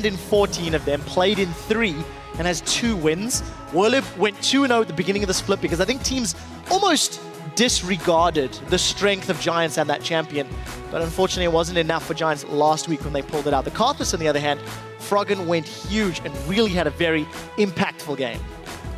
banned in 14 of them, played in 3, and has 2 wins. Werlyb went 2-0 at the beginning of the split because I think teams almost disregarded the strength of Giants and that champion. But unfortunately, it wasn't enough for Giants last week when they pulled it out. The Karthus, on the other hand, Froggen went huge and really had a very impactful game.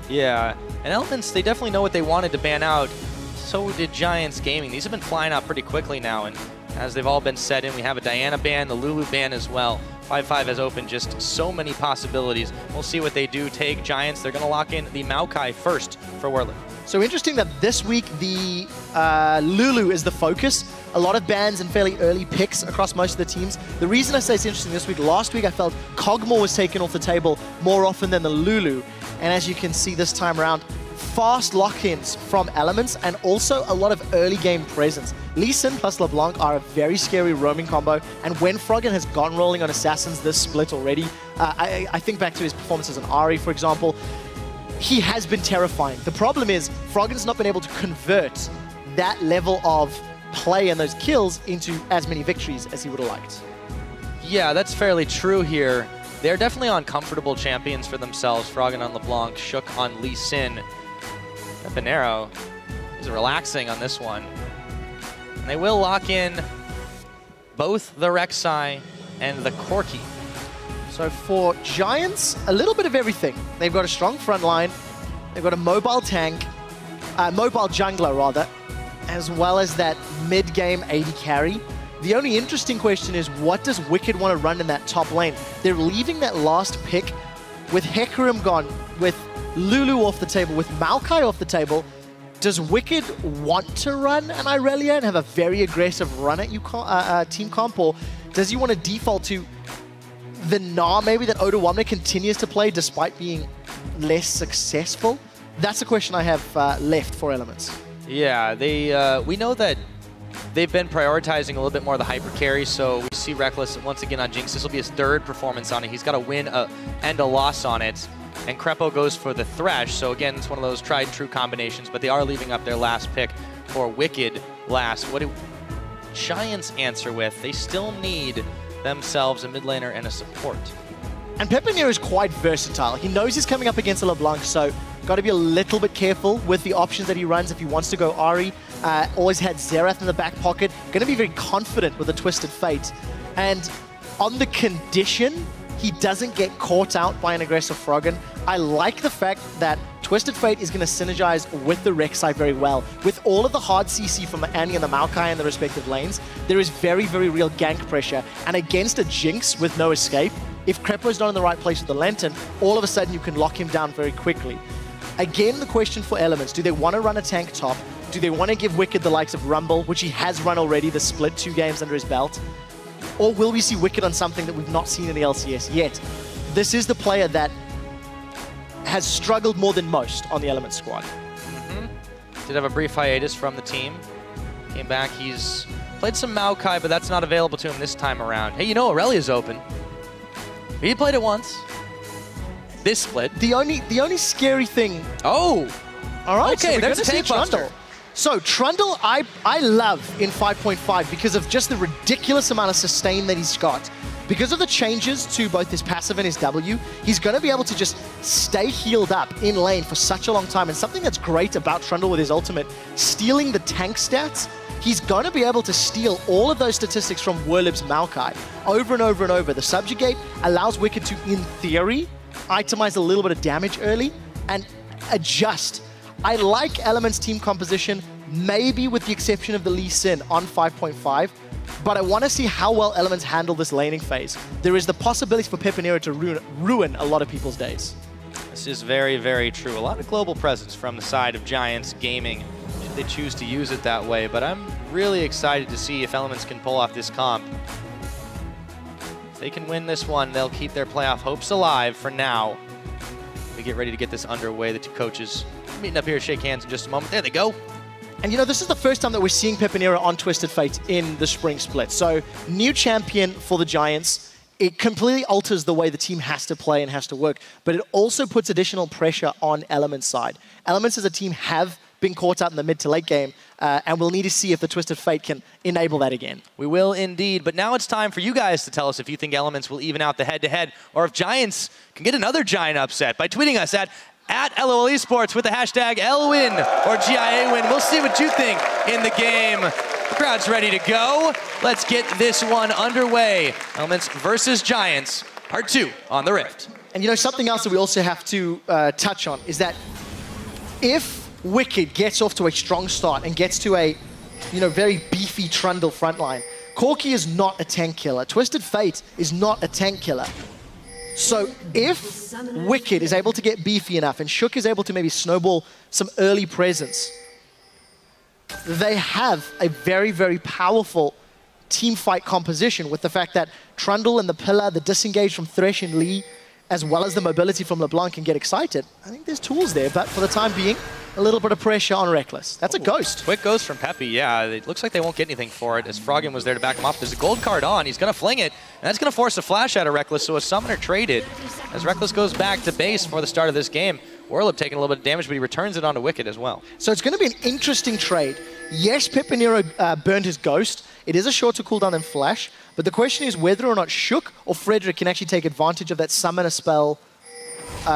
Yeah, and Elements, they definitely know what they wanted to ban out. So did Giants Gaming. These have been flying out pretty quickly now, and as they've all been set in, we have a Diana ban, the Lulu ban as well. 5-5 has opened just so many possibilities. We'll see what they do take. Giants, they're going to lock in the Maokai first for Werlyb. So interesting that this week the Lulu is the focus. A lot of bans and fairly early picks across most of the teams. The reason I say it's interesting this week, last week I felt Kog'Maw was taken off the table more often than the Lulu. And as you can see this time around, fast lock-ins from Elements and also a lot of early game presence. Lee Sin plus LeBlanc are a very scary roaming combo, and when Froggen has gone rolling on Assassins this split already, I think back to his performances on Ahri, for example, he has been terrifying. The problem is Froggen's not been able to convert that level of play and those kills into as many victories as he would have liked. Yeah, that's fairly true here. They're definitely uncomfortable champions for themselves. Froggen on LeBlanc, Shook on Lee Sin. Pepinero is relaxing on this one. And they will lock in both the Rek'Sai and the Corki. So for Giants, a little bit of everything. They've got a strong front line, they've got a mobile tank, mobile jungler rather, as well as that mid-game AD carry. The only interesting question is, what does Wickd want to run in that top lane? They're leaving that last pick with Hecarim gone, with Lulu off the table, with Maokai off the table. Does Wickd want to run an Irelia and have a very aggressive run at you team comp, or does he want to default to the Gnar maybe that Oda continues to play despite being less successful? That's a question I have left for Elements. Yeah, we know that they've been prioritizing a little bit more of the hyper carry, so we see Rekkles once again on Jinx. This will be his 3rd performance on it. He's got a win and a loss on it. And Krepo goes for the Thresh, so again, it's one of those tried and true combinations, but they are leaving up their last pick for Wickd last. What do Giants answer with? They still need themselves a mid laner and a support. And Pepinero is quite versatile. He knows he's coming up against a LeBlanc, so got to be a little bit careful with the options that he runs if he wants to go Ahri. Always had Xerath in the back pocket. Going to be very confident with a Twisted Fate. And on the condition he doesn't get caught out by an aggressive Froggen, I like the fact that Twisted Fate is going to synergize with the Rek'Sai very well. With all of the hard CC from Annie and the Maokai in the respective lanes, there is very, very real gank pressure. And against a Jinx with no escape, if Krepo's not in the right place with the Lantern, all of a sudden you can lock him down very quickly. Again, the question for Elements, do they want to run a tank top? Do they want to give Wickd the likes of Rumble, which he has run already, the split 2 games under his belt? Or will we see Wickd on something that we've not seen in the LCS yet? This is the player that has struggled more than most on the Elements squad. Did have a brief hiatus from the team. Came back, he's played some Maokai, but that's not available to him this time around. Hey, you know Aurelia's open. He played it once. This split. The only scary thing... Oh! All right, okay, so there's a tank Trundle. So Trundle, I love in 5.5 because of just the ridiculous amount of sustain that he's got. Because of the changes to both his passive and his W, he's going to be able to just stay healed up in lane for such a long time. And something that's great about Trundle with his ultimate, stealing the tank stats, he's going to be able to steal all of those statistics from Werlyb's Maokai over and over and over. The Subjugate allows Wickd to, in theory, itemize a little bit of damage early and adjust. I like Elements team composition, maybe with the exception of the Lee Sin on 5.5, but I want to see how well Elements handle this laning phase. There is the possibility for Pepinero to ruin a lot of people's days. This is very, very true. A lot of global presence from the side of Giants Gaming, should they choose to use it that way, but I'm really excited to see if Elements can pull off this comp. If they can win this one, they'll keep their playoff hopes alive for now. We get ready to get this underway. The two coaches meeting up here, shake hands in just a moment. There they go. And you know, this is the first time that we're seeing Pepinero on Twisted Fate in the spring split. So, new champion for the Giants. It completely alters the way the team has to play and has to work, but it also puts additional pressure on Elements' side. Elements as a team have being caught out in the mid to late game. And we'll need to see if the Twisted Fate can enable that again. We will indeed. But now it's time for you guys to tell us if you think Elements will even out the head-to-head, or if Giants can get another Giant upset by tweeting us at LOL Esports with the hashtag LWin or GIA win. We'll see what you think in the game. The crowd's ready to go. Let's get this one underway. Elements versus Giants, part 2 on the Rift. And you know, something else that we also have to touch on is that if Wickd gets off to a strong start and gets to a, very beefy Trundle frontline, Corki is not a tank killer. Twisted Fate is not a tank killer. So if Wickd is able to get beefy enough and Shook is able to maybe snowball some early presence, they have a very, very powerful team fight composition with the fact that Trundle and the pillar, the disengage from Thresh and Lee, as well as the mobility from LeBlanc can get excited. I think there's tools there, but for the time being, a little bit of pressure on Rekkles. That's a ghost. Quick ghost from Peppy, yeah. It looks like they won't get anything for it as Froggen was there to back him up. There's a gold card on. He's going to fling it, and that's going to force a flash out of Rekkles, so a summoner traded. As Rekkles goes back to base for the start of this game, Werlyb taking a little bit of damage, but he returns it onto Wickd as well. So it's going to be an interesting trade. Yes, Pepinero burned his ghost. It is a shorter cooldown than Flash, but the question is whether or not Shook or Frederick can actually take advantage of that summoner spell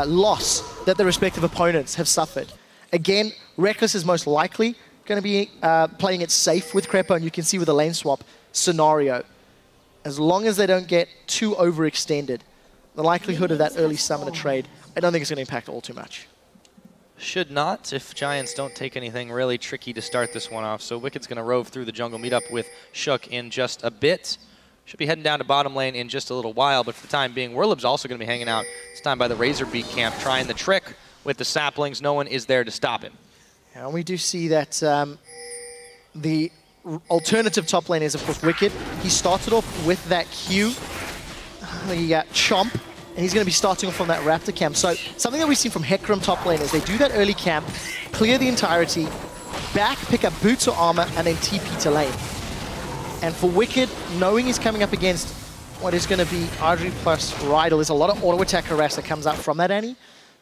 loss that the respective opponents have suffered. Again, Rekkles is most likely going to be playing it safe with Krepo, and you can see with the lane swap scenario, as long as they don't get too overextended, the likelihood of that early summoner trade, I don't think it's going to impact all too much. Should not if Giants don't take anything really tricky to start this one off. So Wicked's going to rove through the jungle, meet up with Shook in just a bit. Should be heading down to bottom lane in just a little while, but for the time being, Werlyb's also going to be hanging out this time by the Razorbeak camp, trying the trick with the saplings. No one is there to stop him. And we do see that the alternative top lane is, of course, Wickd. He started off with that Q, the Chomp, and he's going to be starting off on that Raptor camp. So something that we've seen from Hecarim top lane is they do that early camp, clear the entirety, back, pick up boots or armor, and then TP to lane. And for Wickd, knowing he's coming up against what is going to be Adryh plus Rydle, there's a lot of auto attack harass that comes out from that Annie.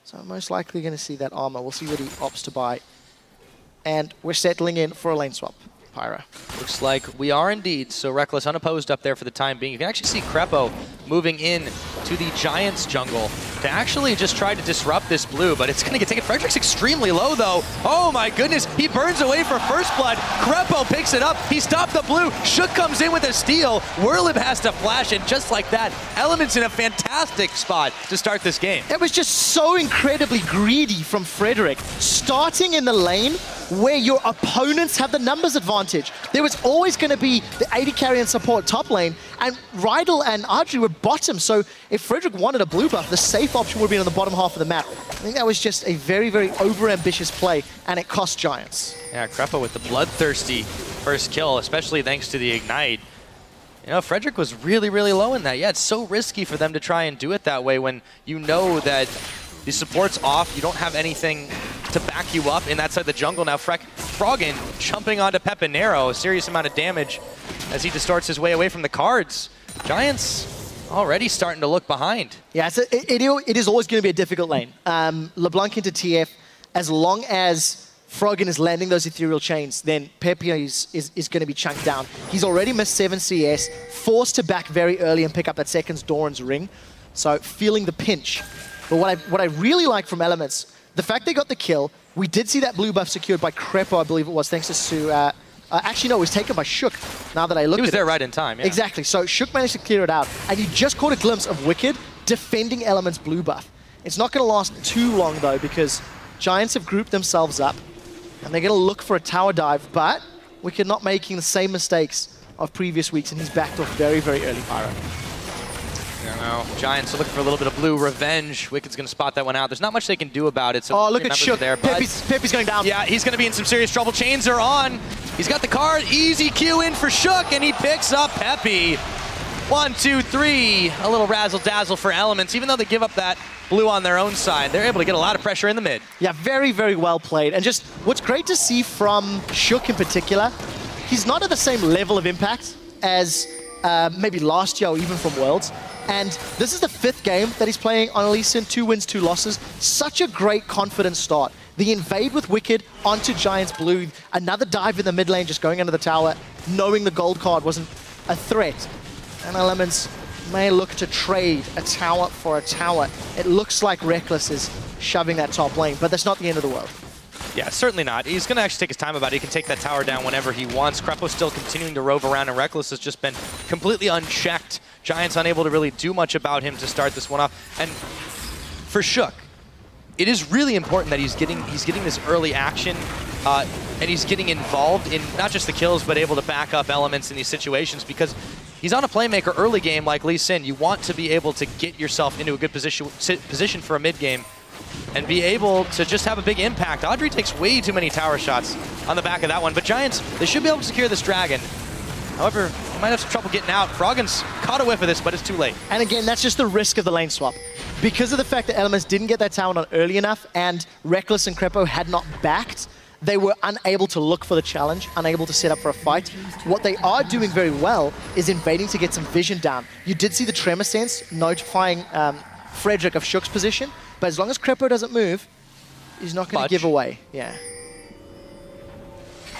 So I'm most likely going to see that armor. We'll see what he opts to buy. And we're settling in for a lane swap. Pyra. Looks like we are indeed. So Rekkles unopposed up there for the time being. You can actually see Krepo moving in to the Giants jungle to actually just try to disrupt this blue, but it's going to get taken. Frederick's extremely low, though. Oh, my goodness. He burns away for first blood. Krepo picks it up. He stopped the blue. Shook comes in with a steal. Werlyb has to flash, and just like that, Element's in a fantastic spot to start this game. It was just so incredibly greedy from Frederick. Starting in the lane where your opponents have the numbers advantage. There was always going to be the AD carry and support top lane, and Rydle and Adryh were bottom, so if Frederick wanted a blue buff, the safe option would have been on the bottom half of the map. I think that was just a very, very over-ambitious play, and it cost Giants. Yeah, Krepo with the bloodthirsty first kill, especially thanks to the Ignite. You know, Frederick was really, really low in that. Yeah, it's so risky for them to try and do it that way when you know that the support's off, you don't have anything to back you up in that side of the jungle. Now Froggen jumping onto Pepinero, a serious amount of damage as he distorts his way away from the cards. Giants already starting to look behind. Yeah, so it is always going to be a difficult lane. LeBlanc into TF, as long as Froggen is landing those ethereal chains, then Pepe is going to be chunked down. He's already missed 7 CS, forced to back very early and pick up that second Doran's ring. So feeling the pinch. But what I really like from Elements, the fact they got the kill, we did see that blue buff secured by Krepo, I believe it was, thanks to actually, no, it was taken by Shook, now that I looked at it. He was there right in time, yeah. Exactly, so Shook managed to clear it out, and you just caught a glimpse of Wickd defending Element's blue buff. It's not going to last too long, though, because Giants have grouped themselves up, and they're going to look for a tower dive, but Wickd not making the same mistakes of previous weeks, and he's backed off very, very early, Pyro. I don't know. Giants are looking for a little bit of blue revenge. Wicked's going to spot that one out. There's not much they can do about it. So oh, look at Shook. There, Pepe's going down. Yeah, he's going to be in some serious trouble. Chains are on. He's got the card. Easy Q in for Shook, and he picks up Pepe. 1, 2, 3. A little razzle-dazzle for Elements. Even though they give up that blue on their own side, they're able to get a lot of pressure in the mid. Yeah, very, very well played. And just what's great to see from Shook in particular, he's not at the same level of impact as maybe last year or even from Worlds. And this is the 5th game that he's playing on Elysian, 2 wins, 2 losses. Such a great confident start. The invade with Wickd onto Giants Blue. Another dive in the mid lane, just going under the tower, knowing the gold card wasn't a threat. And Elements may look to trade a tower for a tower. It looks like Rekkles is shoving that top lane, but that's not the end of the world. Yeah, certainly not. He's going to actually take his time about it. He can take that tower down whenever he wants. Krepo's still continuing to rove around, and Rekkles has just been completely unchecked. Giants unable to really do much about him to start this one off. And for Shook, it is really important that he's getting this early action, and he's getting involved in not just the kills, but able to back up Elements in these situations, because he's on a playmaker early game like Lee Sin. You want to be able to get yourself into a good position for a mid game and be able to just have a big impact. Adryh takes way too many tower shots on the back of that one, but Giants, they should be able to secure this dragon. However, he might have some trouble getting out. Froggen's caught a whiff of this, but it's too late. And again, that's just the risk of the lane swap. Because of the fact that Elements didn't get that tower on early enough and Rekkles and Krepo had not backed, they were unable to look for the challenge, unable to set up for a fight. What they are doing very well is invading to get some vision down. You did see the Tremor Sense notifying Frederick of Shook's position, but as long as Krepo doesn't move, he's not going to give away. Yeah.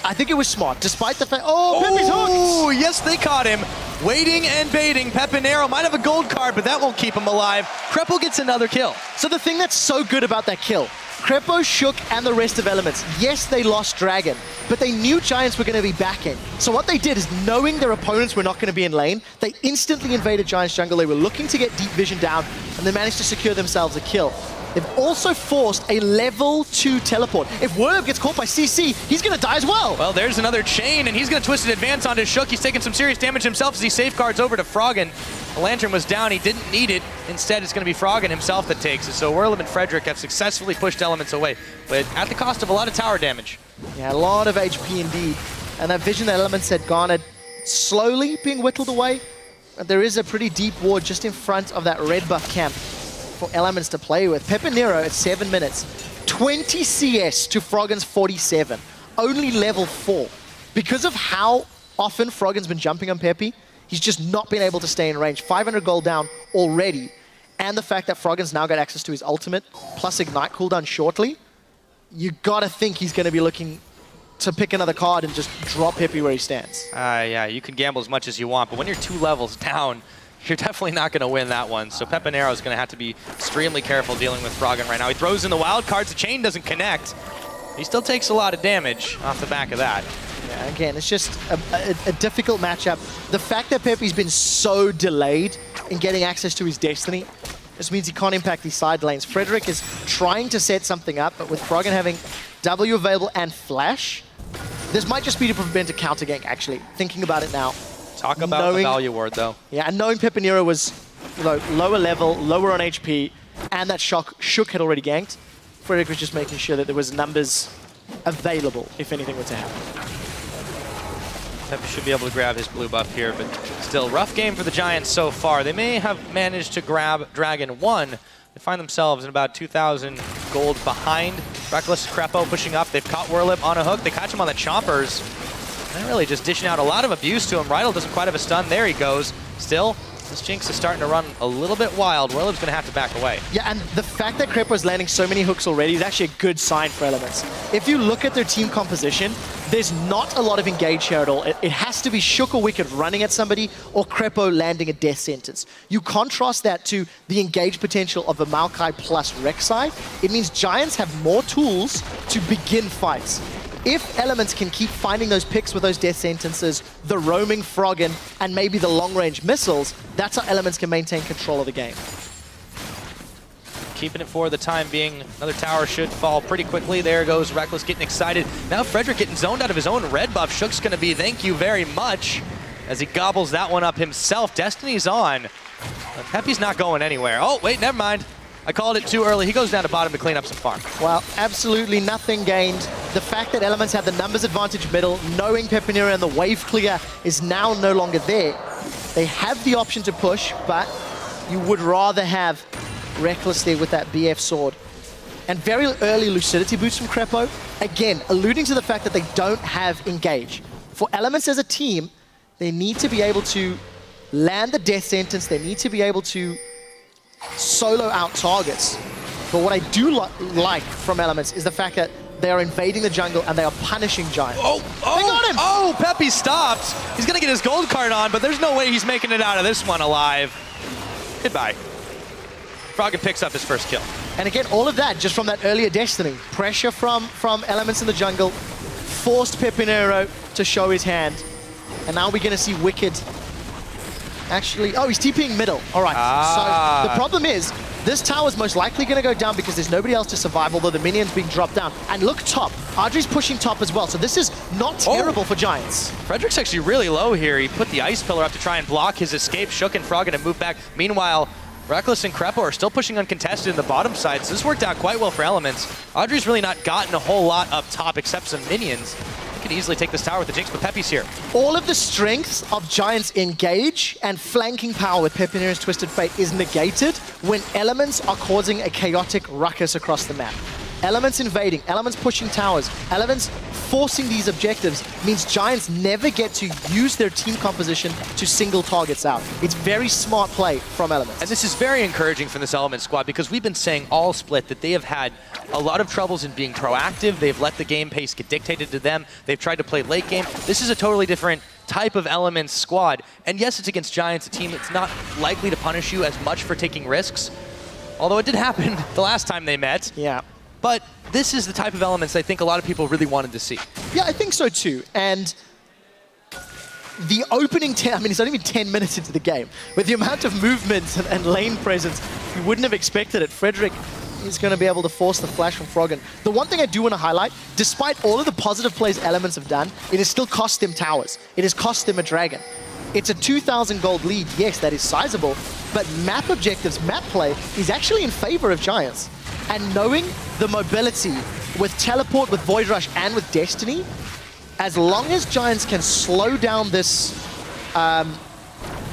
I think it was smart, despite the fact... Oh, Pepe's hooked! Oh, yes, they caught him. Waiting and baiting. Pepinero might have a gold card, but that won't keep him alive. Krepo gets another kill. So the thing that's so good about that kill, Krepo, Shook, and the rest of Elements, yes, they lost Dragon, but they knew Giants were going to be backing. So what they did is, knowing their opponents were not going to be in lane, they instantly invaded Giants jungle. They were looking to get deep vision down, and they managed to secure themselves a kill. They've also forced a level 2 teleport. If Werlyb gets caught by CC, he's going to die as well. Well, there's another chain, and he's going to twist an advance onto Shook. He's taking some serious damage himself as he safeguards over to Froggen. The Lantern was down. He didn't need it. Instead, it's going to be Froggen himself that takes it. So Werlyb and Frederick have successfully pushed Elements away, but at the cost of a lot of tower damage. Yeah, a lot of HP indeed. And that vision that Elements had garnered slowly being whittled away. There is a pretty deep ward just in front of that red buff camp for Elements to play with. Pepinero at 7 minutes, 20 CS to Froggen's 47, only level 4. Because of how often Froggen's been jumping on Peppy, he's just not been able to stay in range. 500 gold down already, and the fact that Froggen's now got access to his ultimate, plus Ignite cooldown shortly, you gotta think he's gonna be looking to pick another card and just drop Peppy where he stands. Yeah, you can gamble as much as you want, but when you're 2 levels down, you're definitely not going to win that one. So Pepinero is going to have to be extremely careful dealing with Froggen right now. He throws in the wild cards. The chain doesn't connect. He still takes a lot of damage off the back of that. Yeah, again, it's just a difficult matchup. The fact that Peppy's been so delayed in getting access to his destiny just means he can't impact these side lanes. Frederick is trying to set something up, but with Froggen having W available and Flash, this might just be to prevent a counter gank, actually, thinking about it now. Talk about the value ward, though. Yeah, and knowing Pepinero was lower level, lower on HP, and that Shook had already ganked, Frederick was just making sure that there was numbers available if anything were to happen. Pepe should be able to grab his blue buff here, but still, rough game for the Giants so far. They may have managed to grab Dragon 1. They find themselves in about 2,000 gold behind. Rekkles, Krepo pushing up. They've caught Werlyb on a hook. They catch him on the chompers. They're really just dishing out a lot of abuse to him. Rydle doesn't quite have a stun. There he goes. Still, this Jinx is starting to run a little bit wild. Werlyb's going to have to back away. Yeah, and the fact that Krepo is landing so many hooks already is actually a good sign for Elements. If you look at their team composition, there's not a lot of engage here at all. It has to be Shook or Wickd running at somebody or Krepo landing a death sentence. You contrast that to the engage potential of a Maokai plus Rek'Sai. It means Giants have more tools to begin fights. If Elements can keep finding those picks with those death sentences, the roaming Froggen, and maybe the long-range missiles, that's how Elements can maintain control of the game. Keeping it for the time being. Another tower should fall pretty quickly. There goes Rekkles getting excited. Now Frederick getting zoned out of his own red buff. Shook's going to be thank you very much as he gobbles that one up himself. Destiny's on. But Peppy's not going anywhere. Oh, wait, never mind. I called it too early. He goes down to bottom to clean up some farm. Well, absolutely nothing gained. The fact that Elements have the numbers advantage middle, knowing Pepinero and the wave clear is now no longer there. They have the option to push, but you would rather have Rekkles there with that BF sword. And very early lucidity boots from Krepo, again, alluding to the fact that they don't have engage. For Elements as a team, they need to be able to land the death sentence. They need to be able to solo out targets. But what I do like from Elements is the fact that they are invading the jungle and they are punishing Giants. Oh, they got him! Oh, Peppy stopped. He's gonna get his gold card on, but there's no way he's making it out of this one alive. Goodbye. Froggen picks up his first kill. And again, all of that just from that earlier Destiny. Pressure from Elements in the jungle, forced Pepinero to show his hand. And now we're gonna see Wickd actually, oh, he's TPing middle. All right, so the problem is, this tower is most likely going to go down because there's nobody else to survive, although the minion's being dropped down. And look top, Adryh's pushing top as well, so this is not terrible for Giants. Frederick's actually really low here. He put the ice pillar up to try and block his escape. Shook and Froggen to move back. Meanwhile, Rekkles and Krepo are still pushing uncontested in the bottom side, so this worked out quite well for Elements. Adryh's really not gotten a whole lot up top except some minions. He could easily take this tower with the Jinx, but Peppy's here. All of the strength of Giants' engage and flanking power with Pepinero's Twisted Fate is negated when Elements are causing a chaotic ruckus across the map. Elements invading, Elements pushing towers, Elements forcing these objectives means Giants never get to use their team composition to single targets out. It's very smart play from Elements. And this is very encouraging from this Element squad because we've been saying all split that they have had a lot of troubles in being proactive. They've let the game pace get dictated to them. They've tried to play late game. This is a totally different type of Elements squad. And yes, it's against Giants, a team that's not likely to punish you as much for taking risks. Although it did happen the last time they met. Yeah. But this is the type of Elements I think a lot of people really wanted to see. Yeah, I think so too. And the opening 10, I mean, it's not even 10 minutes into the game. With the amount of movement and lane presence, you wouldn't have expected it. Frederick is going to be able to force the flash from Froggen. The one thing I do want to highlight, despite all of the positive plays Elements have done, it has still cost them towers. It has cost them a dragon. It's a 2,000 gold lead. Yes, that is sizable, but map objectives, map play is actually in favor of Giants. And knowing the mobility with Teleport, with Void Rush, and with Destiny, as long as Giants can slow down this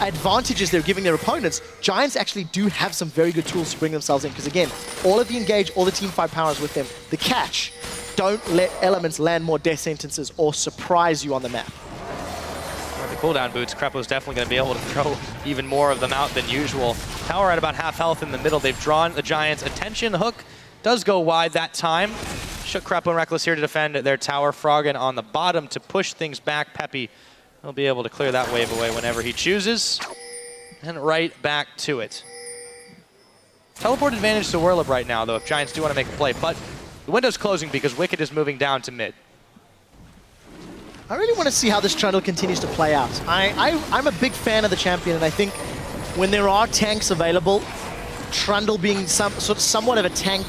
advantages they're giving their opponents, Giants actually do have some very good tools to bring themselves in. Because again, all of the engage, all the team fight powers with them. The catch, don't let Elements land more death sentences or surprise you on the map. With the cooldown boots, Krepo's definitely going to be able to throw even more of them out than usual. Tower at about half health in the middle. They've drawn the Giants' attention. Hook does go wide that time. Shook Krepo and Rekkles here to defend their tower. Froggen on the bottom to push things back. Peppy will be able to clear that wave away whenever he chooses. And right back to it. Teleport advantage to Werlyb right now, though, if Giants do want to make a play. But the window's closing because Wickd is moving down to mid. I really want to see how this Trundle continues to play out. I'm a big fan of the champion, and I think when there are tanks available, Trundle being somewhat of a tank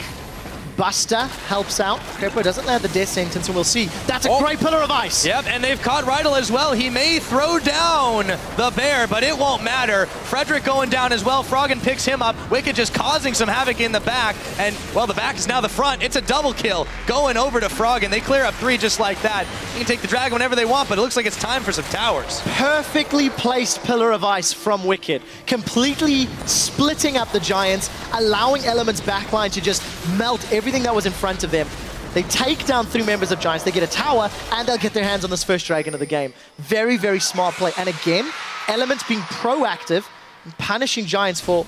buster helps out. Krepo doesn't land the death sentence, and we'll see. That's a great pillar of ice. Yep, and they've caught Rydle as well. He may throw down the bear, but it won't matter. Frederick going down as well. Froggen picks him up. Wickd just causing some havoc in the back, and, well, the back is now the front. It's a double kill going over to Froggen. They clear up 3 just like that. You can take the dragon whenever they want, but it looks like it's time for some towers. Perfectly placed pillar of ice from Wickd. Completely splitting up the Giants, allowing Elements backline to just melt everything that was in front of them. They take down 3 members of Giants, they get a tower, and they'll get their hands on this first dragon of the game. Very, very smart play. And again, Elements being proactive and punishing Giants for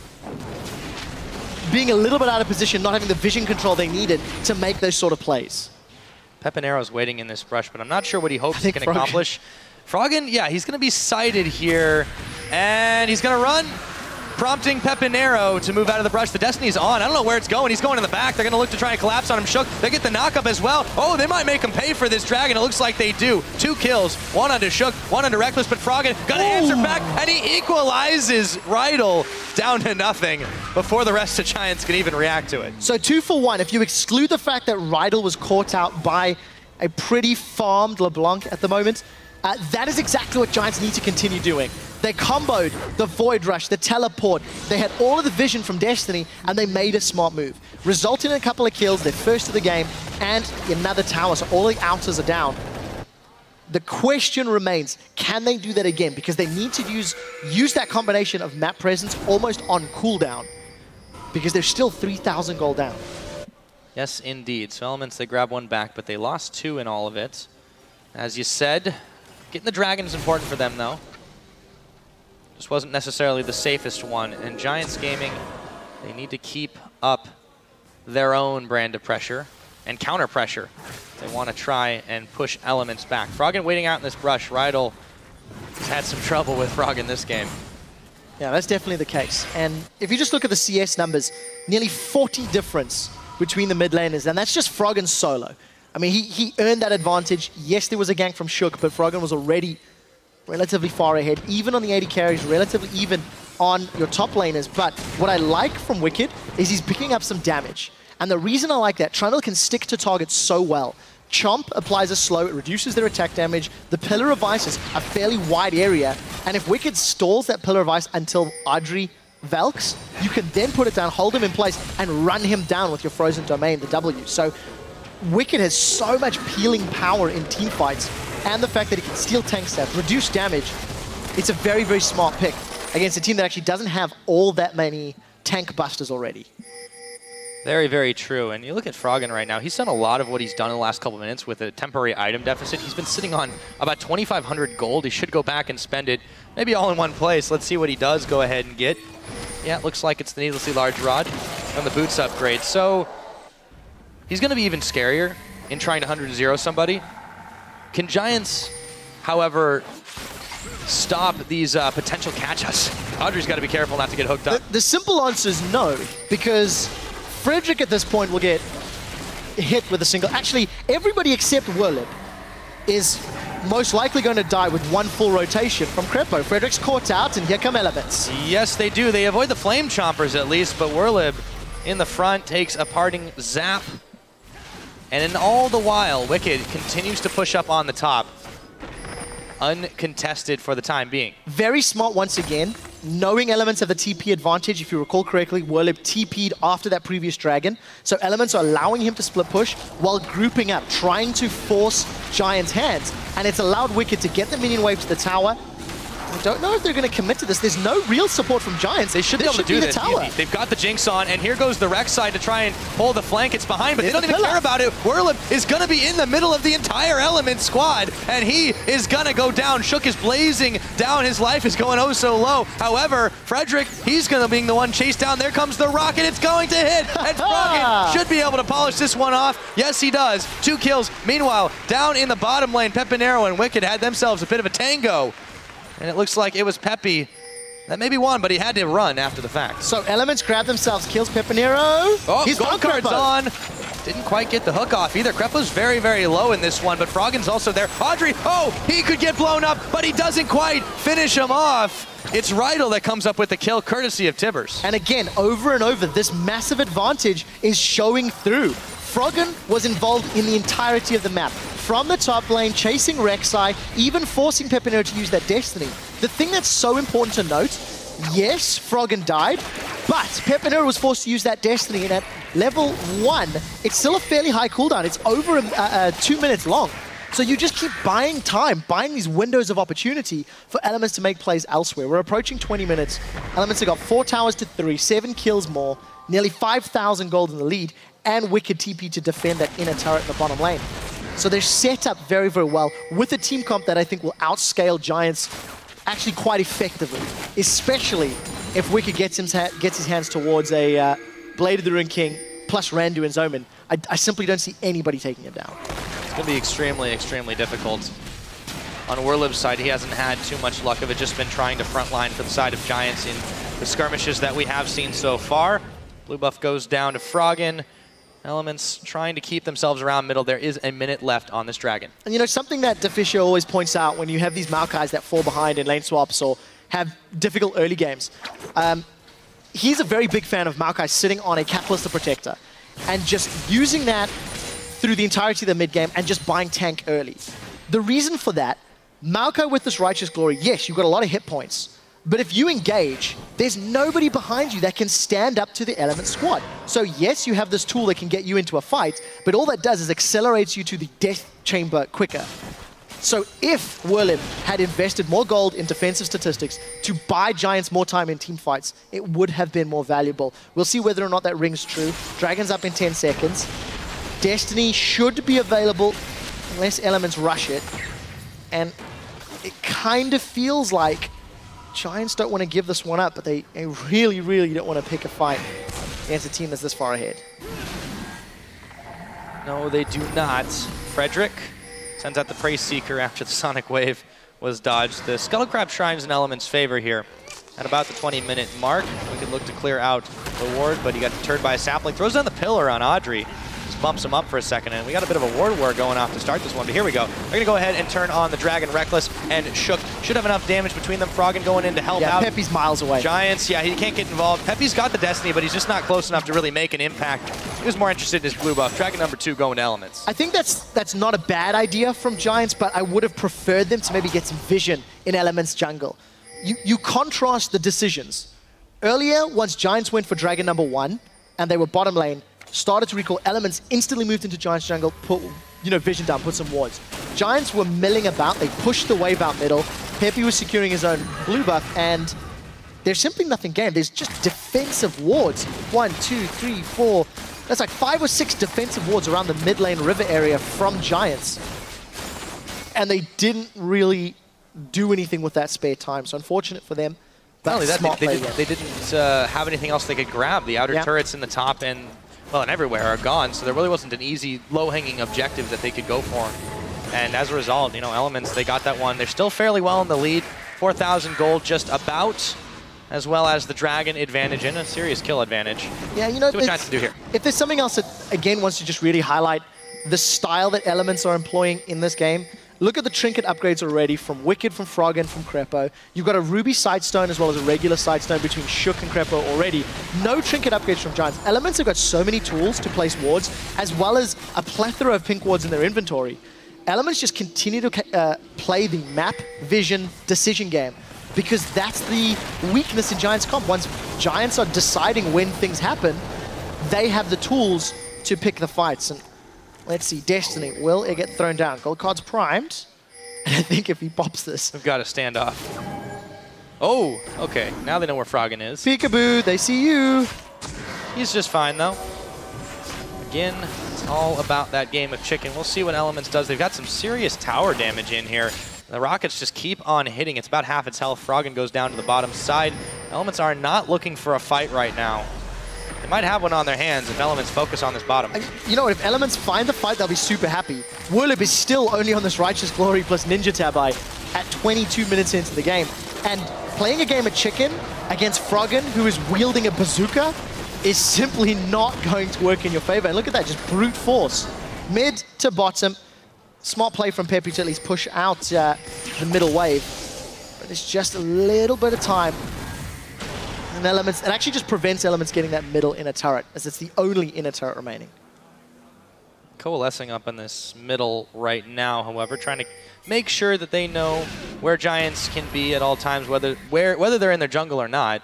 being a little bit out of position, not having the vision control they needed to make those sort of plays. Pepinero's waiting in this brush, but I'm not sure what he hopes he can accomplish. Froggen, yeah, he's going to be sighted here, and he's going to run, prompting Pepinero to move out of the brush. The Destiny's on. I don't know where it's going. He's going in the back. They're going to look to try and collapse on him. Shook. They get the knockup as well. Oh, they might make him pay for this dragon. It looks like they do. 2 kills. 1 onto Shook, 1 onto Rekkles, but Froggen got to answer back, and he equalizes Rydle down to nothing before the rest of Giants can even react to it. So 2 for 1. If you exclude the fact that Rydle was caught out by a pretty farmed LeBlanc at the moment, that is exactly what Giants need to continue doing. They comboed the Void Rush, the Teleport. They had all of the vision from Destiny, and they made a smart move. Resulting in a couple of kills, their first of the game, and another tower, so all the outers are down. The question remains, can they do that again? Because they need to use that combination of map presence almost on cooldown, because they're still 3,000 gold down. Yes, indeed. So Elements, they grab 1 back, but they lost 2 in all of it. As you said, getting the dragon is important for them, though. Just wasn't necessarily the safest one. And Giants Gaming, they need to keep up their own brand of pressure and counter pressure. They want to try and push elements back. Froggen waiting out in this brush. Rydle has had some trouble with Froggen this game. Yeah, that's definitely the case. And if you just look at the CS numbers, nearly 40 difference between the mid laners, and that's just Froggen solo. I mean, he earned that advantage. Yes, there was a gank from Shook, but Froggen was already relatively far ahead. Even on the AD carries, relatively even on your top laners. But what I like from Wickd is he's picking up some damage. And the reason I like that, Trundle can stick to targets so well. Chomp applies a slow, it reduces their attack damage. The Pillar of Ice is a fairly wide area. And if Wickd stalls that Pillar of Ice until Adryh Velks, you can then put it down, hold him in place, and run him down with your Frozen Domain, the W. So Wickd has so much peeling power in team fights. And the fact that he can steal tank stats, reduce damage, it's a very, very smart pick against a team that actually doesn't have all that many tank busters already. Very, very true. And you look at Froggen right now, he's done a lot of what he's done in the last couple minutes with a temporary item deficit. He's been sitting on about 2,500 gold. He should go back and spend it, maybe all in one place. Let's see what he does go ahead and get. Yeah, it looks like it's the needlessly large rod and the boots upgrade. So he's going to be even scarier in trying to 100-0 somebody. Can Giants, however, stop these potential catch-us? Adryh's got to be careful not to get hooked up. The simple answer is no, because Frederick at this point will get hit with a single. Actually, everybody except Werlyb is most likely going to die with one full rotation from Krepo. Frederick's caught out, and here come elements. Yes, they do. They avoid the flame chompers at least, but Werlyb in the front takes a parting zap. And in all the while, Wickd continues to push up on the top. Uncontested for the time being. Very smart once again, knowing elements have the TP advantage. If you recall correctly, Werlyb TP'd after that previous dragon. So elements are allowing him to split push while grouping up, trying to force Giant's hands. And it's allowed Wickd to get the minion wave to the tower. I don't know if they're going to commit to this. There's no real support from Giants. They should be able to do this. They've got the Jinx on, and here goes the Rek'Sai to try and pull the flank. It's behind, but they don't even care about it. Werlyb is going to be in the middle of the entire element squad, and he is going to go down. Shook is blazing down. His life is going oh so low. However, Frederick, he's going to be the one chased down. There comes the rocket. It's going to hit, and Froggen should be able to polish this one off. Yes, he does. 2 kills. Meanwhile, down in the bottom lane, Pepinero and Wickd had themselves a bit of a tango. And it looks like it was Peppy that maybe won, but he had to run after the fact. So elements grab themselves, kills Pepinero. Oh, he's gold card's on. Didn't quite get the hook off either. Krepo's very, very low in this one, but Froggen's also there. Adryh, oh, he could get blown up, but he doesn't quite finish him off. It's Rydle that comes up with the kill, courtesy of Tibbers. And again, over and over, this massive advantage is showing through. Froggen was involved in the entirety of the map. From the top lane, chasing Rek'Sai, even forcing Pepinero to use that Destiny. The thing that's so important to note, yes, Froggen died, but Pepinero was forced to use that Destiny, and at level 1, it's still a fairly high cooldown. It's over 2 minutes long. So you just keep buying time, buying these windows of opportunity for Elements to make plays elsewhere. We're approaching 20 minutes. Elements have got 4 towers to 3, 7 kills more, nearly 5,000 gold in the lead, and Wickd TP to defend that inner turret in the bottom lane. So they're set up very, very well with a team comp that I think will outscale Giants actually quite effectively, especially if Wickd gets his hands towards a Blade of the Ruin King plus Randu and Zoman. I simply don't see anybody taking him down. It's going to be extremely, extremely difficult. On Werlyb's side, he hasn't had too much luck of it, just been trying to frontline for the side of Giants in the skirmishes that we have seen so far. Blue buff goes down to Froggen. Elements trying to keep themselves around middle. There is a minute left on this dragon. And you know, something that Deficio always points out when you have these Maokais that fall behind in lane swaps or have difficult early games, he's a very big fan of Maokai sitting on a Catalyst the Protector and just using that through the entirety of the mid game and just buying tank early. The reason for that, Maokai with this Righteous Glory, yes, you've got a lot of hit points, but if you engage, there's nobody behind you that can stand up to the element squad. So yes, you have this tool that can get you into a fight, but all that does is accelerates you to the death chamber quicker. So if Werlyb had invested more gold in defensive statistics to buy Giants more time in team fights, it would have been more valuable. We'll see whether or not that rings true. Dragon's up in 10 seconds. Destiny should be available unless elements rush it. And it kind of feels like Giants don't want to give this one up, but they really, really don't want to pick a fight against a team that's this far ahead. No, they do not. Frederick sends out the Praise Seeker after the Sonic Wave was dodged. The Scuttle Crab Shrine's in Element's favor here. At about the 20-minute mark, we could look to clear out the ward, but he got deterred by a sapling. Throws down the pillar on Adryh. Just bumps him up for a second, and we got a bit of a ward war going off to start this one, but here we go. They're going to go ahead and turn on the Dragon. Rekkles and Shook should have enough damage between them. Froggen going in to help out. Pepe's miles away. Giants, yeah, he can't get involved. Pepe's got the Destiny, but he's just not close enough to really make an impact. He was more interested in his blue buff. Dragon number 2 going to Elements. I think that's not a bad idea from Giants, but I would have preferred them to maybe get some vision in Elements jungle. You contrast the decisions. Earlier, once Giants went for Dragon number 1, and they were bottom lane, started to recall, Elements instantly moved into Giants jungle, put vision down, put some wards. Giants were milling about, they pushed the wave out middle, Pepe was securing his own blue buff, and there's simply nothing gained. There's just defensive wards. 1, 2, 3, 4, that's like 5 or 6 defensive wards around the mid lane river area from Giants. And they didn't really do anything with that spare time, so unfortunate for them. Not only that, they didn't have anything else they could grab. The outer turrets in the top and, well, and everywhere are gone, so there really wasn't an easy, low-hanging objective that they could go for. And as a result, you know, Elements, they got that one. They're still fairly well in the lead. 4,000 gold just about, as well as the Dragon advantage and a serious kill advantage. Yeah, you know, see what Giants can do here. If there's something else that, again, wants to just really highlight the style that Elements are employing in this game, look at the trinket upgrades already from Wickd, from Froggen, from Krepo. You've got a Ruby Sidestone as well as a regular Sidestone between Shook and Krepo already. No trinket upgrades from Giants. Elements have got so many tools to place wards, as well as a plethora of pink wards in their inventory. Elements just continue to play the map, vision, decision game, because that's the weakness in Giants comp. Once Giants are deciding when things happen, they have the tools to pick the fights. And let's see, Destiny, will it get thrown down? Gold card's primed, and I think if he pops this... We've got a standoff. Oh, okay, now they know where Froggen is. Peekaboo, they see you. He's just fine, though. Again, it's all about that game of chicken. We'll see what Elements does. They've got some serious tower damage in here. The Rockets just keep on hitting. It's about half its health. Froggen goes down to the bottom side. Elements are not looking for a fight right now. They might have one on their hands if Elements focus on this bottom. You know what, if Elements find the fight, they'll be super happy. Werlyb is still only on this Righteous Glory plus Ninja Tabai at 22 minutes into the game. And playing a game of chicken against Froggen, who is wielding a bazooka, is simply not going to work in your favor. And look at that, just brute force. Mid to bottom. Smart play from Pepe to at least push out the middle wave. But it's just a little bit of time. And Elements, it actually just prevents Elements getting that middle inner turret, as it's the only inner turret remaining. Coalescing up in this middle right now, however, trying to make sure that they know where Giants can be at all times, whether they're in their jungle or not.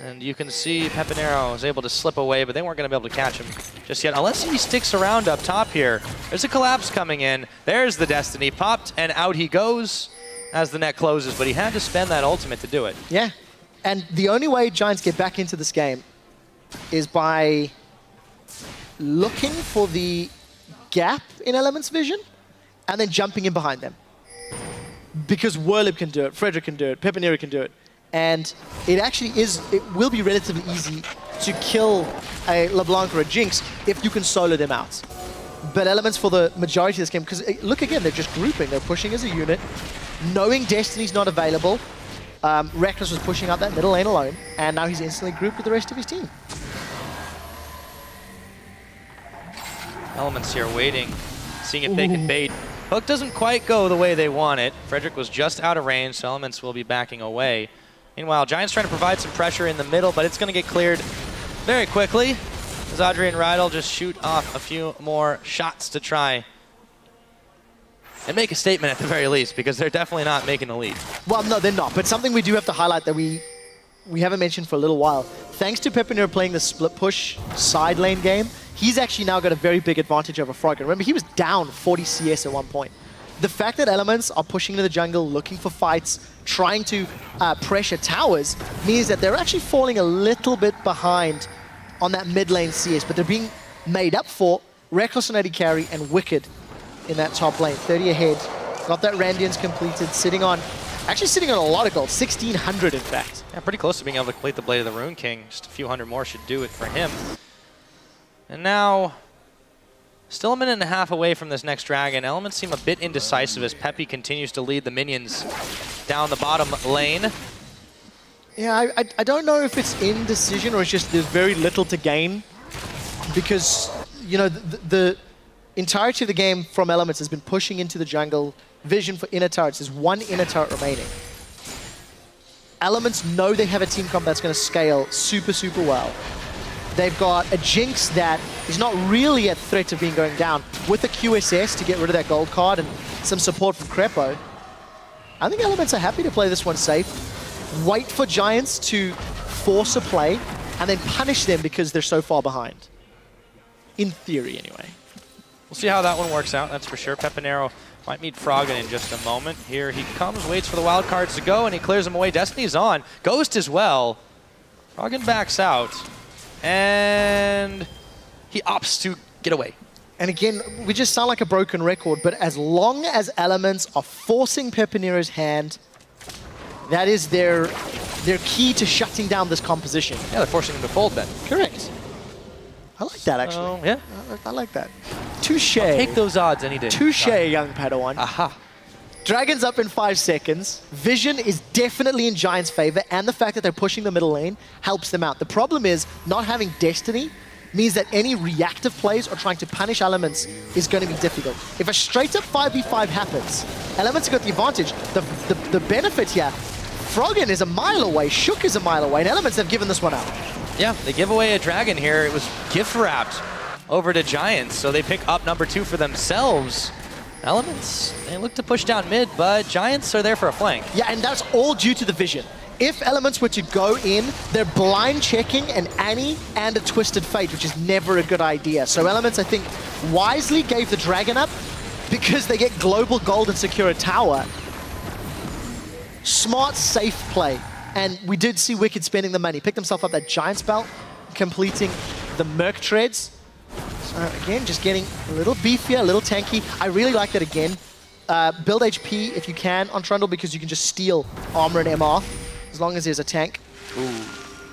And you can see Pepinero is able to slip away, but they weren't going to be able to catch him just yet, unless he sticks around up top here. There's a collapse coming in. There's the Destiny popped, and out he goes as the net closes, but he had to spend that ultimate to do it. Yeah, and the only way Giants get back into this game is by looking for the gap in Elements' vision and then jumping in behind them. Because Werlyb can do it, Frederick can do it, Pepinero can do it. And it actually is, it will be relatively easy to kill a LeBlanc or a Jinx if you can solo them out. But Elements for the majority of this game, because look again, they're just grouping, they're pushing as a unit, knowing Destiny's not available. Rekkles was pushing out that middle lane alone, and now he's instantly grouped with the rest of his team. Elements here waiting, seeing if they can bait. Hook doesn't quite go the way they want it. Frederick was just out of range, so Elements will be backing away. Meanwhile, Giants trying to provide some pressure in the middle, but it's going to get cleared very quickly as Adryh and Rydle just shoot off a few more shots to try and make a statement at the very least, because they're definitely not making the lead. Well, no, they're not. But something we do have to highlight that we haven't mentioned for a little while. Thanks to Pepinero playing the split push side lane game, he's actually now got a very big advantage over Froggen. Remember, he was down 40 CS at one point. The fact that Elements are pushing into the jungle, looking for fights, trying to pressure towers, means that they're actually falling a little bit behind on that mid lane CS, but they're being made up for. Rekkles on AD carry and Wickd in that top lane. 30 ahead. Got that Randians completed, actually sitting on a lot of gold, 1,600 in fact. Yeah, pretty close to being able to complete the Blade of the Rune King. Just a few hundred more should do it for him. And now, Still a minute and a half away from this next dragon. Elements seem a bit indecisive as Pepi continues to lead the minions down the bottom lane. Yeah, I don't know if it's indecision or it's just there's very little to gain. Because, you know, the entirety of the game from Elements has been pushing into the jungle. Vision for inner turrets. There's one inner turret remaining. Elements know they have a team comp that's going to scale super, super well. They've got a Jinx that is not really at threat of being going down. With a QSS to get rid of that gold card and some support from Krepo, I think Elements are happy to play this one safe. Wait for Giants to force a play and then punish them because they're so far behind. In theory, anyway. We'll see how that one works out, that's for sure. Pepinero might meet Froggen in just a moment. Here he comes, waits for the wild cards to go, and he clears them away. Destiny's on. Ghost as well. Froggen backs out. And he opts to get away. And again, we just sound like a broken record, but as long as Elements are forcing Pepinero's hand, that is their key to shutting down this composition. Yeah, they're forcing him to fold then. Correct. I like that, actually. Yeah. I like that. Touche. Take those odds any day. Touche, young Padawan. Aha. Dragon's up in 5 seconds. Vision is definitely in Giants' favor, and the fact that they're pushing the middle lane helps them out. The problem is not having Destiny means that any reactive plays or trying to punish Elements is going to be difficult. If a straight-up 5v5 happens, Elements have got the advantage. The benefit here, Froggen is a mile away, Shook is a mile away, and Elements have given this one out. Yeah, they give away a dragon here. It was gift-wrapped over to Giants, so they pick up number 2 for themselves. Elements, they look to push down mid, but Giants are there for a flank. Yeah, and that's all due to the vision. If Elements were to go in, they're blind checking an Annie and a Twisted Fate, which is never a good idea. So Elements, I think, wisely gave the dragon up because they get global gold and secure a tower. Smart, safe play. And we did see Wickd spending the money. Picked himself up that Giants belt, completing the Merc Treads. So again, just getting a little beefier, a little tanky. I really like that again. Build HP if you can on Trundle because you can just steal armor and MR as long as there's a tank. Ooh.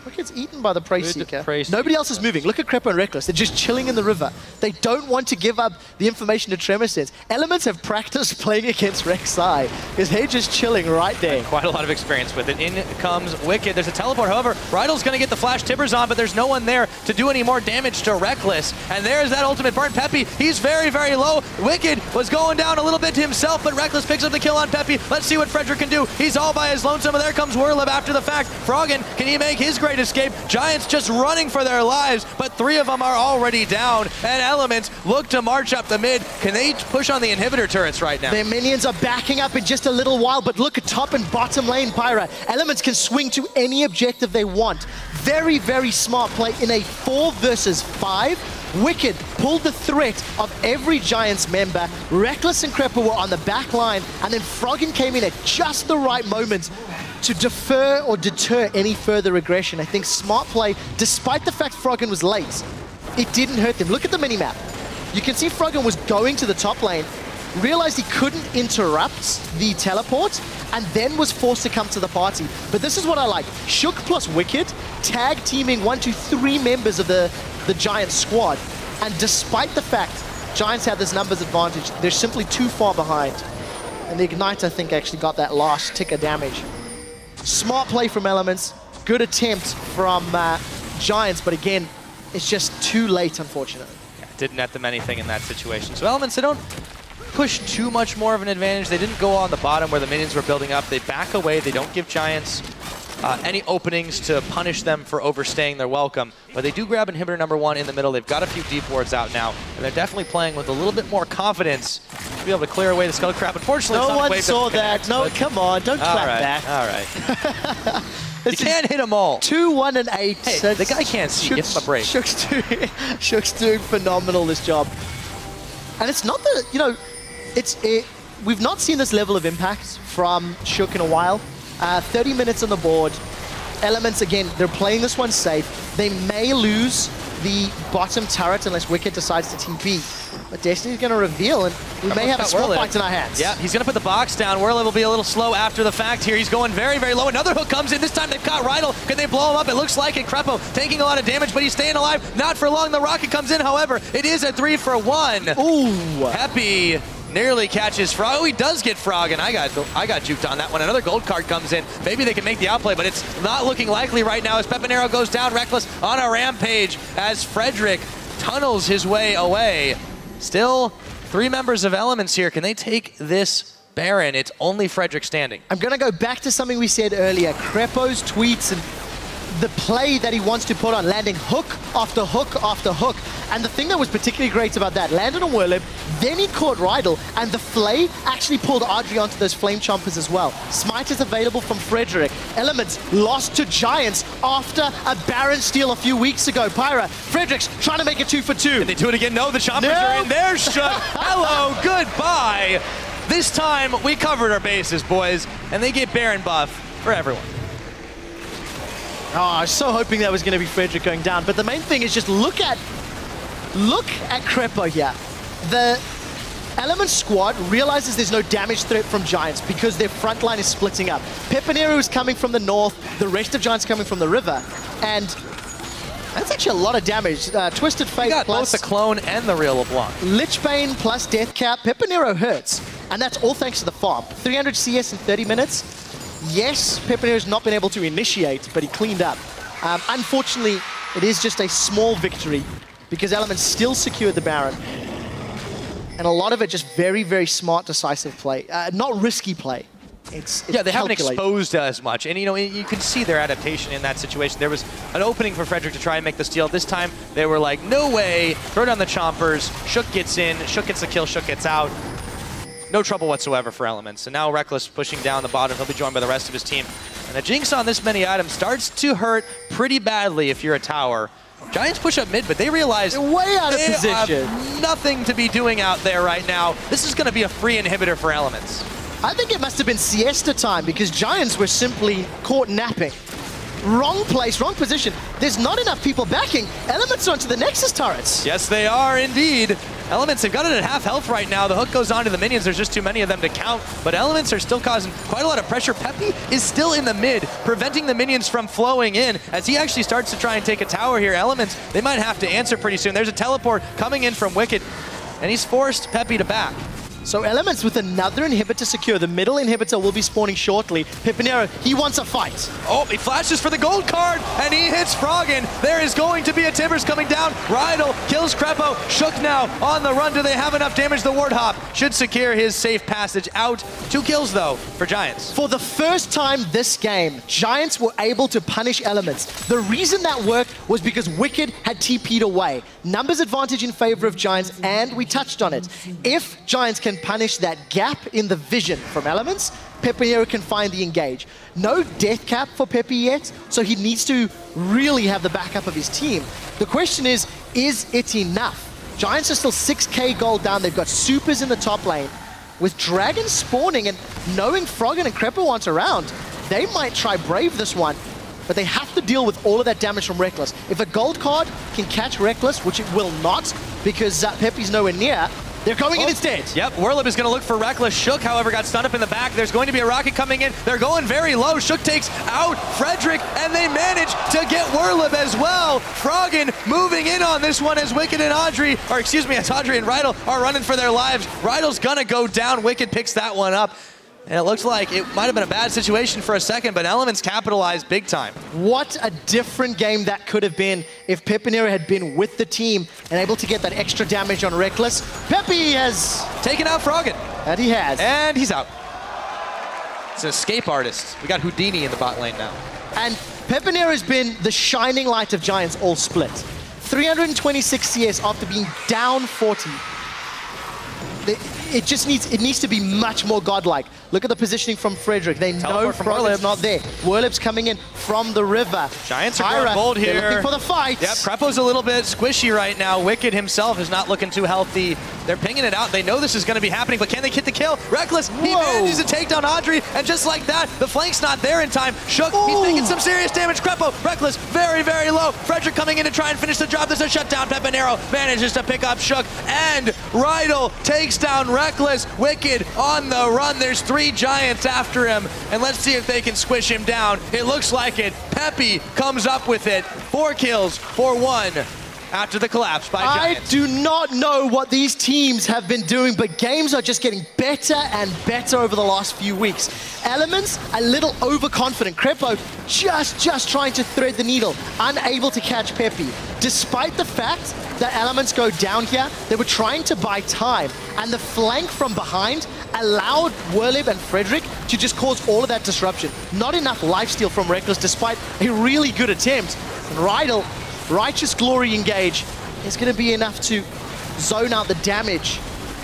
Wickd's eaten by the Prey Seeker. Prey Seeker. Nobody else is moving. Look at Krepo and Rekkles. They're just chilling in the river. They don't want to give up the information to Tremor says. Elements have practiced playing against Rek'Sai because they're just chilling right there. Quite a lot of experience with it. In comes Wickd. There's a teleport. However, Rydle's going to get the flash tibbers on, but there's no one there to do any more damage to Rekkles. And there's that ultimate burn. Pepi, he's very, very low. Wickd was going down a little bit to himself, but Rekkles picks up the kill on Pepi. Let's see what Frederick can do. He's all by his lonesome, and there comes Werlyb after the fact. Froggen, can he make his great escape? Giants just running for their lives, but 3 of them are already down, and Elements look to march up the mid. Can they push on the inhibitor turrets right now? Their minions are backing up in just a little while, but look at top and bottom lane, Pyra. Elements can swing to any objective they want. Very, very smart play in a 4 versus 5. Wickd pulled the threat of every Giants member. Rekkles and Krepo were on the back line, and then Froggen came in at just the right moment to defer or deter any further aggression. I think smart play, despite the fact Froggen was late, it didn't hurt them. Look at the minimap. You can see Froggen was going to the top lane, realized he couldn't interrupt the teleport, and then was forced to come to the party. But this is what I like. Shook plus Wickd, tag teaming 1, 2, 3 members of the Giants squad. And despite the fact Giants have this numbers advantage, they're simply too far behind. And the Ignite, I think, actually got that last tick of damage. Smart play from Elements, good attempt from Giants, but again, it's just too late, unfortunately. Yeah, didn't net them anything in that situation. So Elements, they don't push too much more of an advantage. They didn't go on the bottom where the minions were building up. They back away. They don't give Giants any openings to punish them for overstaying their welcome. But they do grab inhibitor number 1 in the middle. They've got a few deep wards out now, and they're definitely playing with a little bit more confidence to be able to clear away the Skull Crab. Unfortunately, no one saw that. No, come on, don't clap that. All right. You can't hit them all. 2, 1, and 8. Hey, the guy can't see. Give him a break. Shook's doing phenomenal this job. And it's not the, you know, we've not seen this level of impact from Shook in a while. 30 minutes on the board. Elements, again, they're playing this one safe. They may lose the bottom turret unless Wickd decides to TP. But Destiny's going to reveal, and we may have a small fight in our hands. Yeah, he's going to put the box down. Werlyb will be a little slow after the fact here. He's going very, very low. Another hook comes in. This time they've caught Rydle. Can they blow him up? It looks like it. Krepo taking a lot of damage, but he's staying alive. Not for long. The rocket comes in, however. It is a 3-for-1. Ooh. Peppy nearly catches Frog. Oh, he does get Froggen. I got juked on that one. Another gold card comes in. Maybe they can make the outplay, but it's not looking likely right now as Pepinero goes down. Rekkles on a rampage as Frederick tunnels his way away. Still 3 members of Elements here. Can they take this Baron? It's only Frederick standing. I'm going to go back to something we said earlier. Krepo's tweets and the play that he wants to put on, landing hook after hook after hook. And the thing that was particularly great about that, landed on Werlyb, then he caught Rydle, and the Flay actually pulled Adryh onto those Flame Chompers as well. Smite is available from Frederick. Elements lost to Giants after a Baron steal a few weeks ago. Pyra, Frederick's trying to make it 2-for-2. Can they do it again? No, the Chompers are in there. Hello, goodbye. This time, we covered our bases, boys, and they get Baron buff for everyone. Oh, I was so hoping that was going to be Frederick going down. But the main thing is just look at Krepo here. The Element squad realizes there's no damage threat from Giants because their front line is splitting up. Pepinero is coming from the north, the rest of Giants coming from the river. And that's actually a lot of damage. Twisted Fate got plus both the clone and the real LeBlanc. Lichbane plus Death Cap. Pepinero hurts. And that's all thanks to the farm. 300 CS in 30 minutes. Yes, Pepinero's not been able to initiate, but he cleaned up. Unfortunately, it is just a small victory because Elements still secured the Baron. And a lot of it just very, very smart, decisive play. Not risky play. It's yeah, they haven't calculated. exposed as much. And, you know, you can see their adaptation in that situation. There was an opening for Frederick to try and make the steal. This time, they were like, no way. Throw down the Chompers. Shook gets in. Shook gets the kill. Shook gets out. No trouble whatsoever for Elements. And now Rekkles pushing down the bottom. He'll be joined by the rest of his team. And the Jinx on this many items starts to hurt pretty badly if you're a tower. Giants push up mid, but they realize they're way out of they position. Have nothing to be doing out there right now. This is going to be a free inhibitor for Elements. I think it must have been siesta time because Giants were simply caught napping. Wrong place, wrong position. There's not enough people backing. Elements onto the Nexus turrets. Yes, they are indeed. Elements, they've got it at half health right now. The hook goes on to the minions. There's just too many of them to count. But Elements are still causing quite a lot of pressure. Peppy is still in the mid, preventing the minions from flowing in. As he actually starts to try and take a tower here, Elements, they might have to answer pretty soon. There's a teleport coming in from Wickd, and he's forced Peppy to back. So Elements with another inhibitor secure. The middle inhibitor will be spawning shortly. Pepinero, he wants a fight. Oh, he flashes for the gold card, and he hits Froggen. There is going to be a Timbers coming down. Rydle kills Krepo. Shook now on the run. Do they have enough damage? The Ward Hop should secure his safe passage out. 2 kills, though, for Giants. For the first time this game, Giants were able to punish Elements. The reason that worked was because Wickd had TP'd away. Numbers advantage in favor of Giants, and we touched on it. If Giants can punish that gap in the vision from Elements, Pepinero can find the engage. No death cap for Peppy yet, so he needs to really have the backup of his team. The question is it enough? Giants are still 6k gold down. They've got supers in the top lane. With Dragons spawning and knowing Froggen and Krepo aren't around, they might try Brave this one, but they have to deal with all of that damage from Rekkles. If a gold card can catch Rekkles, which it will not because Peppy's nowhere near, they're going in instead. Yep, Werlyb is going to look for Rekkles. Shook, however, got stunned up in the back. There's going to be a rocket coming in. They're going very low. Shook takes out Frederick, and they manage to get Werlyb as well. Froggen moving in on this one as Wickd and Adryh, or excuse me, as Adryh and Rydle are running for their lives. Rydle's going to go down. Wickd picks that one up. And it looks like it might have been a bad situation for a second, but Elements capitalized big time. What a different game that could have been if Pepinero had been with the team and able to get that extra damage on Rekkles. Peppy has taken out Froggen. And he has. And he's out. It's an escape artist. We got Houdini in the bot lane now. And Pepinero has been the shining light of Giants all split. 326 CS after being down 40. It needs to be much more godlike. Look at the positioning from Frederick. They know Werlyb not there. Werlyb's coming in from the river. Giants are going bold here. They're looking for the fight. Yep, Krepo's a little bit squishy right now. Wickd himself is not looking too healthy. They're pinging it out. They know this is going to be happening, but can they get the kill? Rekkles, he manages to take down Adryh, and just like that, the flank's not there in time. Shook, he's taking some serious damage. Krepo, Rekkles, very, very low. Frederick coming in to try and finish the job. There's a shutdown. Pepinero manages to pick up Shook, and Rydle takes down Rekkles. Wickd on the run. There's 3 Giants after him, and let's see if they can squish him down. It looks like it. Peppy comes up with it. 4 kills for 1. After the collapse by Giants. I do not know what these teams have been doing, but games are just getting better and better over the last few weeks. Elements, a little overconfident. Krepo just trying to thread the needle, unable to catch Peppy. Despite the fact that Elements go down here, they were trying to buy time, and the flank from behind allowed Werlyb and Frederick to just cause all of that disruption. Not enough lifesteal from Rekkles, despite a really good attempt. And Rydle, Righteous Glory engage is going to be enough to zone out the damage.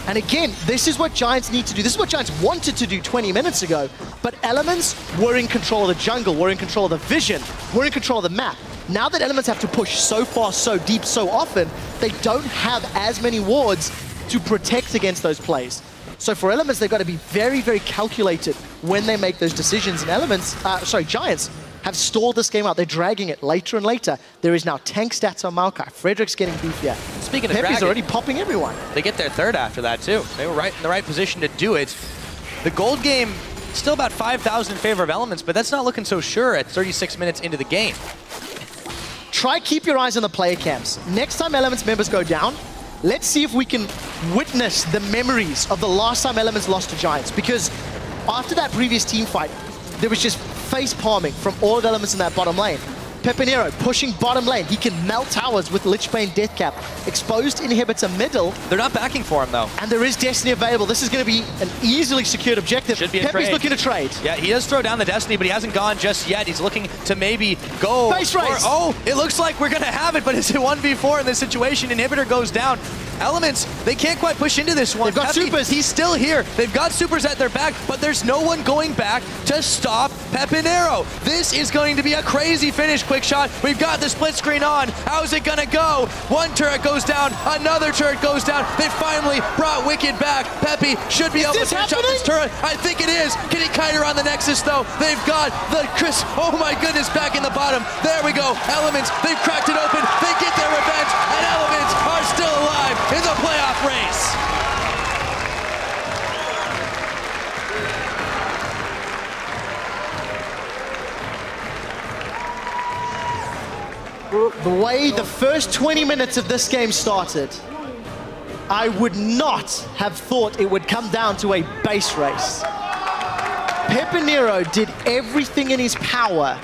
And again, this is what Giants need to do. This is what Giants wanted to do 20 minutes ago. But Elements were in control of the jungle, were in control of the vision, were in control of the map. Now that Elements have to push so far, so deep, so often, they don't have as many wards to protect against those plays. So for Elements, they've got to be very, very calculated when they make those decisions. And Giants have stalled this game out. They're dragging it later and later. There is now tank stats on Maokai. Frederick's getting beefier. Speaking of Peppy's already popping everyone. They get their 3rd after that, too. They were right in the right position to do it. The gold game, still about 5,000 in favor of Elements, but that's not looking so sure at 36 minutes into the game. Try keep your eyes on the player cams. Next time Elements members go down, let's see if we can witness the memories of the last time Elements lost to Giants. Because after that previous team fight, there was just face palming from all of the Elements in that bottom lane. Pepinero pushing bottom lane. He can melt towers with Lichbane Deathcap. Exposed inhibitor middle. They're not backing for him, though. And there is Destiny available. This is going to be an easily secured objective. Should be a Peppy's trade. looking to trade. Yeah, he does throw down the Destiny, but he hasn't gone just yet. He's looking to maybe go. Base race. Oh, it looks like we're going to have it, but it's a 1v4 in this situation. Inhibitor goes down. Elements, they can't quite push into this one. They've got Peppy, supers. He's still here. They've got supers at their back, but there's no one going back to stop Pepinero. This is going to be a crazy finish, QuickShot. We've got the split screen on. How's it gonna go? One turret goes down, another turret goes down. They finally brought Wickd back. Peppy should be able to finish up this turret. I think it is. Can he kite around the Nexus though? They've got the Chris, oh my goodness, back in the bottom. There we go. Elements, they've cracked it open. They get their revenge, and Elements are still alive in the playoff race. The way the first 20 minutes of this game started, I would not have thought it would come down to a base race. Pepinero did everything in his power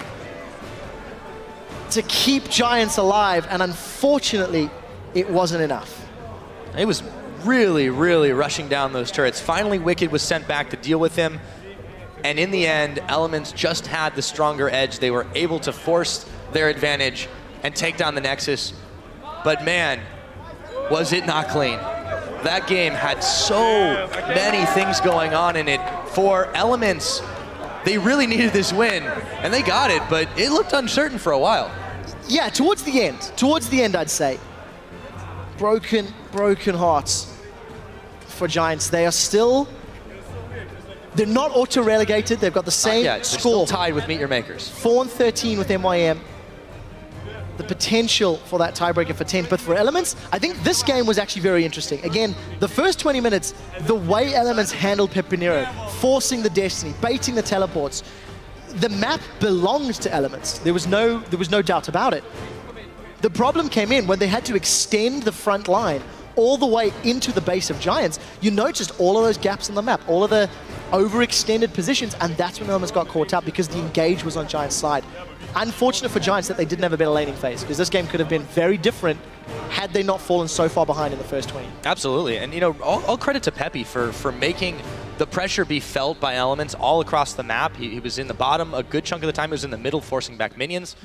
to keep Giants alive, and unfortunately, it wasn't enough. He was really, really rushing down those turrets. Finally, Wickd was sent back to deal with him, and in the end, Elements just had the stronger edge. They were able to force their advantage and take down the Nexus. But man, was it not clean. That game had so many things going on in it. For Elements, they really needed this win, and they got it, but it looked uncertain for a while. Yeah, towards the end, I'd say. Broken hearts for Giants. They are still, they're not auto-relegated. They've got the same score. Still tied with Meet Your Makers. 4-13 with MYM. The potential for that tiebreaker for 10th, but for Elements, I think this game was actually very interesting. Again, the first 20 minutes, the way Elements handled Pepinero, forcing the Destiny, baiting the teleports, the map belongs to Elements. There was no doubt about it. The problem came in when they had to extend the front line all the way into the base of Giants. You noticed all of those gaps in the map, all of the overextended positions, and that's when Elements got caught up because the engage was on Giants' side. Unfortunate for Giants that they didn't have a better laning phase, because this game could have been very different had they not fallen so far behind in the first 20. Absolutely, and you know, all credit to Peppy for making the pressure be felt by Elements all across the map. He was in the bottom a good chunk of the time. He was in the middle forcing back minions.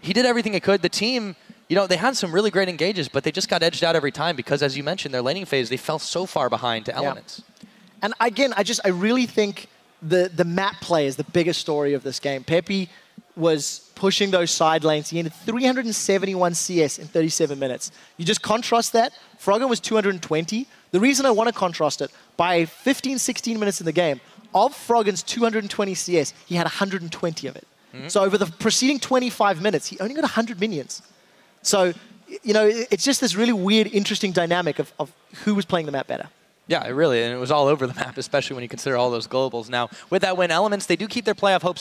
He did everything he could. The team, you know, they had some really great engages, but they just got edged out every time because, as you mentioned, their laning phase, they fell so far behind to Elements. Yeah. And again, I really think the map play is the biggest story of this game. Pepi was pushing those side lanes. He ended 371 CS in 37 minutes. You just contrast that. Froggen was 220. The reason I want to contrast it, by 15, 16 minutes in the game, of Froggen's 220 CS, he had 120 of it. So over the preceding 25 minutes, he only got 100 minions. So, you know, it's just this really weird, interesting dynamic of who was playing the map better. Yeah, and it was all over the map, especially when you consider all those globals. Now, with that win, Elements, they do keep their playoff hopes